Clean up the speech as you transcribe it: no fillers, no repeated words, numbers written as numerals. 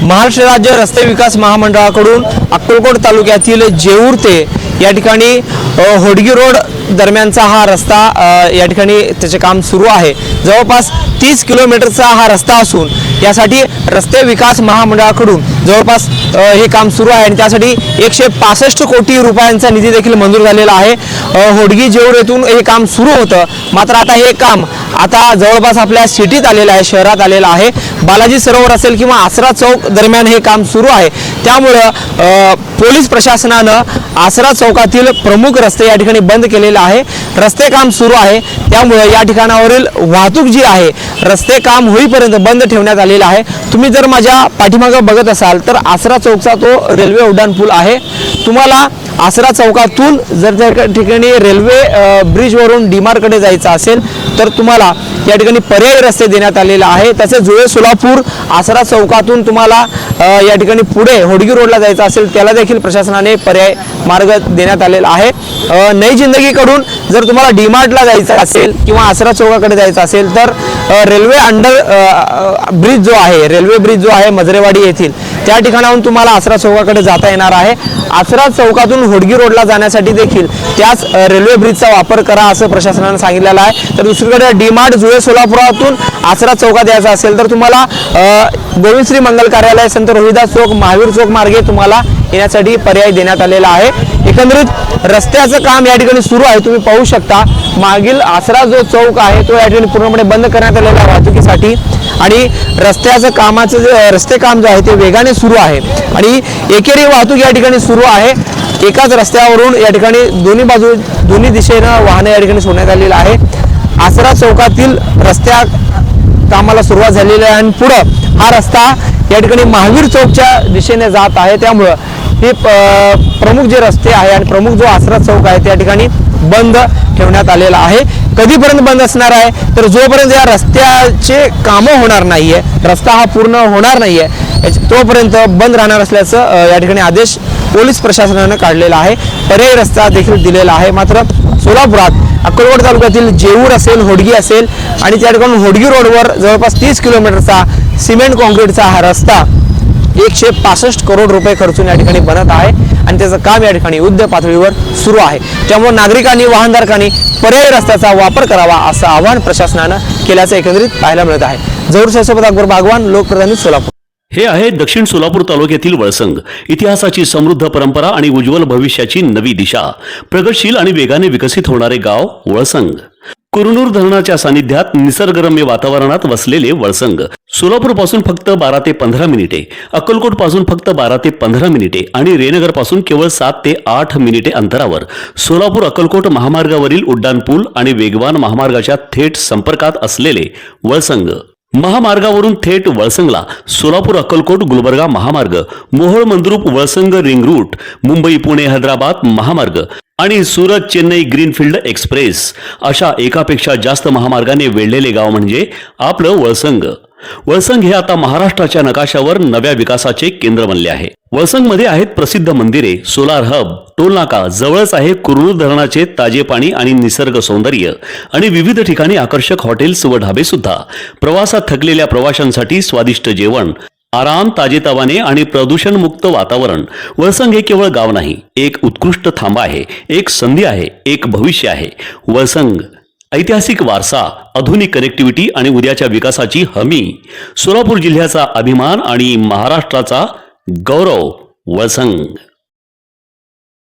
महाराष्ट्र राज्य रस्ते विकास महामंडळाकडून अक्कलकोट तालुक्यातील जेऊर ते या ठिकाणी होडगी रोड दरम्यानचा हा रस्ता या ठिकाणी त्याचे काम सुरू आहे। जवळपास 30 किलोमीटरचा हा रस्ता असून यासाठी रस्ते विकास महामंडळाकडून जवळपास हे काम सुरू आहे आणि त्यासाठी 165 कोटी रुपयांचा निधी देखील मंजूर झालेला आहे। होडगी जेऊर येथून हे काम सुरू होतं, मात्र आता हे काम आता जवळपास आपल्या सिटीत आलेलं आहे, शहरात आलेलं आहे। बालाजी सरोवर असेल किंवा आसरा चौक दरम्यान हे काम सुरू आहे। त्यामुळे पोलीस प्रशासनानं आसरा चौकातील प्रमुख रस्ते या ठिकाणी बंद केलेले आहे। रस्ते काम सुरू आहे, त्यामुळे या ठिकाणावरील वाहतूक जी आहे रस्ते काम होईपर्यंत बंद ठेवण्यात आलेला आहे। तुम्ही जर माझ्या पाठीमागे बघत असाल तर आसरा चौकचा तो रेल्वे उड्डाणपूल आहे। तुम्हाला आसरा चौकातून जर त्या ठिकाणी रेल्वे ब्रिजवरून डीमार्टकडे जायचं असेल तर तुम्हाला या ठिकाणी पर्यायी रस्ते देण्यात आलेले आहे। तसेच जुळे सोलापूर आसरा चौकातून तुम्हाला या ठिकाणी पुढे होडगी रोडला जायचं असेल त्याला देखील प्रशासनाने पर्याय मार्ग देण्यात आलेला आहे। नई जिंदगीकडून जर तुम्हाला डीमार्टला जायचं असेल किंवा आसरा चौकाकडे जायचं असेल तर रेल्वे अंडर ब्रिज जो आहे, रेल्वे ब्रिज जो आहे मजरेवाडी येथील त्या ठिकाणाहून तुम्हाला आसरा चौकाकडे जाता येणार आहे। आसरा चौकातून होडगी रोडला जाण्यासाठी देखील त्याच रेल्वे ब्रिजचा वापर करा असं प्रशासनाने सांगितलेलं आहे। तर दुसरीकडे डीमार्ट जुळे सोलापुरातून आसरा चौकात यायचं असेल तर तुम्हाला गोविंदश्री मंगल कार्यालय, संत रोहिदास चौक, महावीर चौक मार्गे तुम्हाला येण्यासाठी पर्याय देण्यात आलेला आहे। एकंदरीत रस्त्याचं काम या ठिकाणी सुरू आहे, तुम्ही पाहू शकता। मागील आसरा जो चौक आहे तो या ठिकाणी पूर्णपणे बंद करण्यात आलेला आहे वाहतुकीसाठी आणि रस्त्याचं कामाचं रस्ते काम जो आहे ते वेगाने सुरू आहे आणि एकेरी वाहतूक या ठिकाणी सुरू आहे। एकाच रस्त्यावरून या ठिकाणी दोन्ही दिशेनं वाहने या ठिकाणी सोडण्यात आलेली आहे। आसरा चौकातील रस्त्या कामाला सुरुवात झालेली आहे आणि पुढे हा रस्ता या ठिकाणी महावीर चौकच्या दिशेने जात आहे। त्यामुळे हे प्रमुख जे रस्ते आहे आणि प्रमुख जो आसरा चौक आहे त्या ठिकाणी बंद ठेवण्यात आलेला आहे। कधीपर्यंत बंद असणार आहे तर जोपर्यंत या रस्त्याचे कामं होणार नाहीये, रस्ता हा पूर्ण होणार नाहीये तोपर्यंत बंद राहणार असल्याचं या ठिकाणी आदेश पोलीस प्रशासनाने काढलेला आहे। पर्यायी रस्ता देखील दिलेला आहे। मात्र सोलापुरात अक्कलकोट तालुक्यातील जेऊर असेल, होडगी असेल आणि त्या ठिकाणी होडगी रोडवर जवळपास 30 किलोमीटरचा सिमेंट कॉन्क्रीटचा हा रस्ता 165 करोड रुपये खर्चून या ठिकाणी बनत आहे आणि त्याचं काम या ठिकाणी युद्ध पातळीवर सुरू आहे। त्यामुळे नागरिकांनी, वाहनधारकांनी पर्यायी रस्त्याचा वापर करावा असं आवाहन प्रशासनानं केल्याचं एकंदरीत पाहायला मिळत आहे। जऊर सोबत अकबर बागवान, लोकप्रधानी, सोलापूर। हे आहे दक्षिण सोलापूर तालुक्यातील वळसंग। इतिहासाची समृद्ध परंपरा आणि उज्ज्वल भविष्याची नवी दिशा, प्रगतशील आणि वेगाने विकसित होणारे गाव वळसंग। कुरनूर धरणाच्या सानिध्यात निसर्गरम्य वातावरणात वसलेले वळसंग सोलापूर पासून फक्त 12 ते 15 मिनिटे, अक्कलकोट पासून फक्त 12 ते 15 मिनिटे आणि रेणनगर पासून केवळ 7 ते 8 मिनिटे अंतरावर सोलापूर अक्कलकोट महामार्गावरील उड्डाणपूल आणि वेगवान महामार्गाच्या थेट संपर्कात असलेले वळसंग। महामार्गावरून थेट वळसंगला सोलापूर अक्कलकोट गुलबर्गा महामार्ग, मोहोळ मंद्रुप वळसंग रिंग रूट, मुंबई पुणे हैदराबाद महामार्ग आणि सुरत चेन्नई ग्रीनफील्ड एक्सप्रेस अशा एकापेक्षा जास्त महामार्गाने वेढलेले गाव म्हणजे आपलं वळसंग। वळसंग हे आता महाराष्ट्राच्या नकाशावर नव्या विकासाचे केंद्र बनले आहे। वळसंग मध्ये आहेत प्रसिद्ध मंदिरे, सोलार हब, टोलनाका, जवळच आहे कुरनूर धरणाचे ताजे पाणी आणि निसर्ग सौंदर्य आणि विविध ठिकाणी आकर्षक हॉटेल्स व ढाबे सुद्धा। प्रवासात थकलेल्या प्रवाशांसाठी स्वादिष्ट जेवण, आराम, ताजेतवाने आणि प्रदूषण मुक्त वातावरण। वळसंग हे केवळ गाव नाही, एक उत्कृष्ट थांबा आहे, एक संधी आहे, एक भविष्य आहे। वळसंग ऐतिहासिक वारसा, आधुनिक कनेक्टिव्हिटी आणि उद्याच्या विकासाची हमी। सोलापूर जिल्ह्याचा अभिमान आणि महाराष्ट्राचा गौरव। वळसंग।